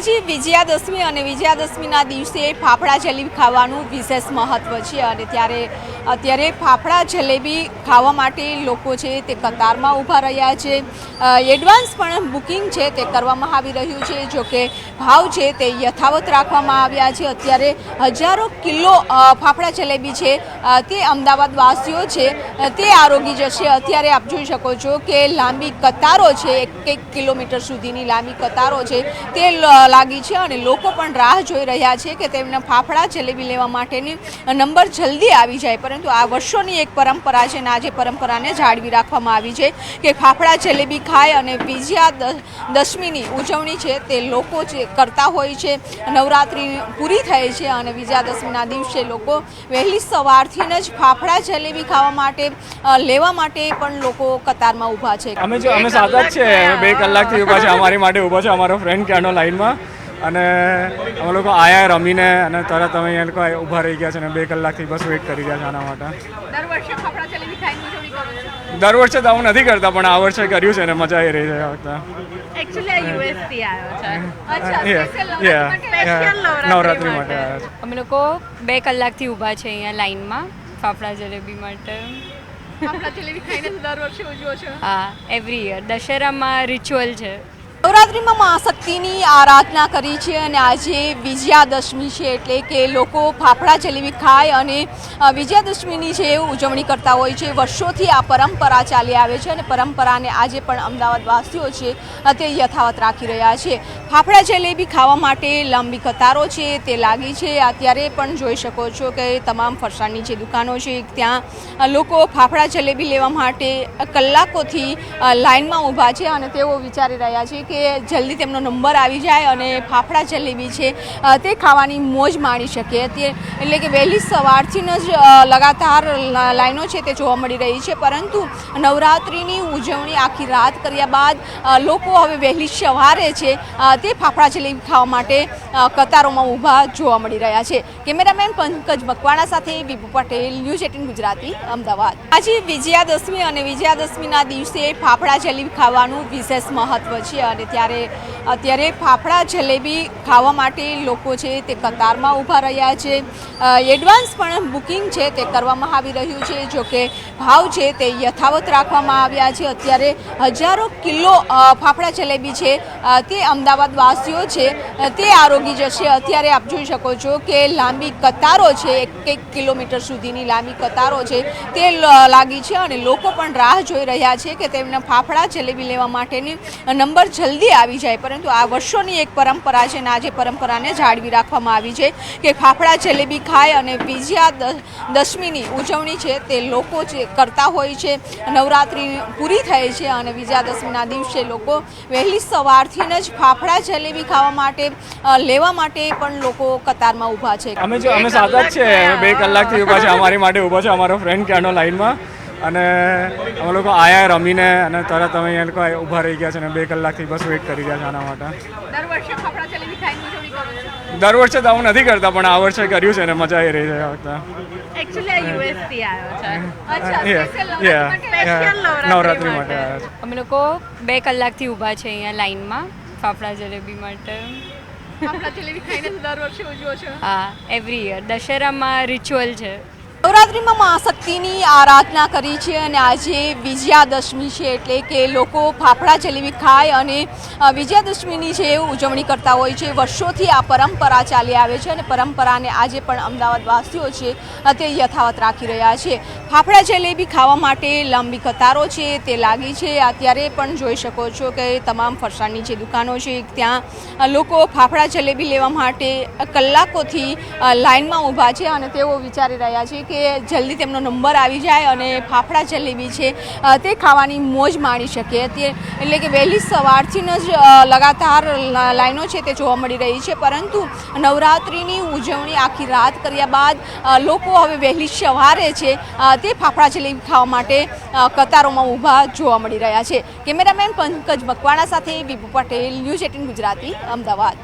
આજે વિજયાદશમી અને વિજયાદશમીના દિવસે ફાફડા જલેબી ખાવાનું વિશેષ મહત્વ છે અને અત્યારે ફાફડા જલેબી ખાવા માટે લોકો છે તે કતારમાં ઊભા રહ્યા છે। એડવાન્સ પણ બુકિંગ છે તે કરવામાં આવી રહ્યું છે। જો કે ભાવ છે તે યથાવત રાખવામાં આવ્યા છે। અત્યારે હજારો કિલો ફાફડા જલેબી છે તે અમદાવાદવાસીઓ છે તે આરોગી જશે। અત્યારે આપ જોઈ શકો છો કે લાંબી કતારો છે, 1 કિલોમીટર સુધીની લાંબી કતારો છે તે લાગી છે અને લોકો પણ રાહ જોઈ રહ્યા છે કે તેમને ફાફડા જલેબી લેવા માટેની નંબર જલ્દી આવી જાય। પરંતુ આ વર્ષોની એક પરંપરા છે અને આજે પરંપરાને જાળવી રાખવામાં આવી છે કે ફાફડા જલેબી ખાય અને વિજયાદશમીની ઉજવણી છે તે લોકો કરતા હોય છે। નવરાત્રિ પૂરી થાય છે અને વિજયાદશમીના દિવસે લોકો વહેલી સવારથી જ ફાફડા જલેબી ખાવા માટે લેવા માટે પણ લોકો કતારમાં ઊભા છે। અમે સાત જ છે, 2 કલાકથી ઊભા છે, અમારી માટે ઊભો છે અમારો ફ્રેન્ડ ક્યાંનો લાઈનમાં અને અમે લોકો આયા રમીને અને તરત અમે અહીંયા લોકો ઊભા રહી ગયા છે અને 2 કલાકથી બસ વેઇટ કરી રહ્યા છે આના માટે। દર વર્ષે ફાફડા જલેબી ખાઈને ઉજવણી કરો છો? દર વર્ષે તો આવું નથી કરતા પણ આ વર્ષે કર્યું છે અને મજા આવી રહી છે આ વખતે। એકચ્યુઅલી યુએસથી આવ્યો છે। અચ્છા, નવરાત્રી માટે આવ્યા છે। અમે લોકો 2 કલાકથી ઊભા છે અહીંયા લાઈનમાં ફાફડા જલેબી માટે। ફાફડા જલેબી ખાઈને દર વર્ષે ઉજવો છો? હા, એવરી યર દશેરામાં રિચ્યુઅલ છે। નવરાત્રિમાં મા શક્તિની આરાધના કરી છે અને આજે વિજયાદશમી છે એટલે કે લોકો ફાફડા જલેબી ખાય અને વિજયાદશમીની જે ઉજવણી કરતા હોય છે। વર્ષોથી આ પરંપરા ચાલી આવે છે અને પરંપરાને આજે પણ અમદાવાદવાસીઓ છે તે યથાવત રાખી રહ્યા છે। ફાફડા જલેબી ખાવા માટે લાંબી કતારો છે તે લાગી છે। અત્યારે પણ જોઈ શકો છો કે તમામ ફરસાણની જે દુકાનો છે ત્યાં લોકો ફાફડા જલેબી લેવા માટે કલાકોથી લાઇનમાં ઊભા છે અને તેઓ વિચારી રહ્યા છે કે જલ્દી તેમનો નંબર આવી જાય અને ફાફડા જલેબી છે તે ખાવાની મોજ માણી શકે। એટલે કે વહેલી સવારથી જ લગાતાર લાઈનો છે તે જોવા મળી રહી છે। પરંતુ નવરાત્રિની ઉજવણી આખી રાત કર્યા બાદ લોકો હવે વહેલી સવારે છે તે ફાફડા જલેબી ખાવા માટે કતારોમાં ઊભા જોવા મળી રહ્યા છે। કેમેરામેન પંકજ મકવાણા સાથે વિભુ પટેલ, ન્યૂઝ 18 ગુજરાતી, અમદાવાદ। આજે વિજયાદશમી અને વિજયાદશમીના દિવસે ફાફડા જલેબી ખાવાનું વિશેષ મહત્વ છે અને અત્યારે ફાફડા જલેબી ખાવા માટે લોકો છે તે કતારમાં ઊભા રહ્યા છે। એડવાન્સ પણ બુકિંગ છે તે કરવામાં આવી રહ્યું છે। જો કે ભાવ છે તે યથાવત રાખવામાં આવ્યા છે। અત્યારે હજારો કિલો ફાફડા જલેબી છે તે અમદાવાદવાસીઓ છે તે આરોગી જશે। અત્યારે આપ જોઈ શકો છો કે લાંબી કતારો છે, 1 કિલોમીટર સુધીની લાંબી કતારો છે તે લાગી છે અને લોકો પણ રાહ જોઈ રહ્યા છે કે તેમને ફાફડા જલેબી લેવા માટેની નંબર જલ્દી આવી જાય। પરંતુ આ વર્ષોની એક પરંપરા છે અને આજે પરંપરાને જાળવી રાખવામાં આવી છે કે ફાફડા જલેબી ખાય અને વિજયાદશમીની ઉજવણી છે તે લોકો કરતા હોય છે। નવરાત્રિ પૂરી થાય છે અને વિજયાદશમીના દિવસે લોકો વહેલી સવારથી જ ફાફડા જલેબી ખાવા માટે લેવા માટે પણ લોકો કતારમાં ઊભા છે। અમે સાત જ છે, 2 કલાકથી ઊભા છે, અમારી માટે ઊભો છે અમારો ફ્રેન્ડ ક્યાંનો લાઈનમાં અને અમે લોકો આયા રમીને અને તરત અમે અહીંયા લોકો ઊભા રહી ગયા છે અને 2 કલાકથી બસ વેઇટ કરી રહ્યા છે આના માટે। દર વર્ષે ફાફડા જલેબી ખાઈને ઉજવણી કરો છો? દર વર્ષે તો આવું નથી કરતા પણ આ વર્ષે કર્યું છે અને મજા આવી રહી છે આ વખતે। એકચ્યુઅલી યુએસથી આવ્યો છે। અચ્છા, નવરાત્રી માટે આવ્યા છે। અમે લોકો 2 કલાકથી ઊભા છે અહીંયા લાઈનમાં ફાફડા જલેબી માટે। ફાફડા જલેબી ખાઈને દર વર્ષે ઉજવો છો? હા, એવરી યર દશેરામાં રિચ્યુઅલ છે। નવરાત્રિમાં મા શક્તિની આરાધના કરી છે અને આજે વિજયાદશમી છે એટલે કે લોકો ફાફડા જલેબી ખાય અને વિજયાદશમીની જે ઉજવણી કરતા હોય છે। વર્ષોથી આ પરંપરા ચાલી આવે છે અને પરંપરાને આજે પણ અમદાવાદવાસીઓ છે તે યથાવત રાખી રહ્યા છે। ફાફડા જલેબી ખાવા માટે લાંબી કતારો છે તે લાગી છે। અત્યારે પણ જોઈ શકો છો કે તમામ ફરસાણની જે દુકાનો છે ત્યાં લોકો ફાફડા જલેબી લેવા માટે કલાકોથી લાઈનમાં ઊભા છે અને તેઓ વિચારી રહ્યા છે કે જલ્દી તેમનો નંબર આવી જાય અને ફાફડા જલેબી છે તે ખાવાની મોજ માણી શકે। એટલે કે વહેલી સવારથી જ લગાતાર લાઈનો છે તે જોવા મળી રહી છે। પરંતુ નવરાત્રિની ઉજવણી આખી રાત કર્યા બાદ લોકો હવે વહેલી સવારે છે તે ફાફડા જલેબી ખાવા માટે કતારોમાં ઊભા જોવા મળી રહ્યા છે। કેમેરામેન પંકજ મકવાણા સાથે વિભુ પટેલ, ન્યૂઝ 18 ગુજરાતી, અમદાવાદ।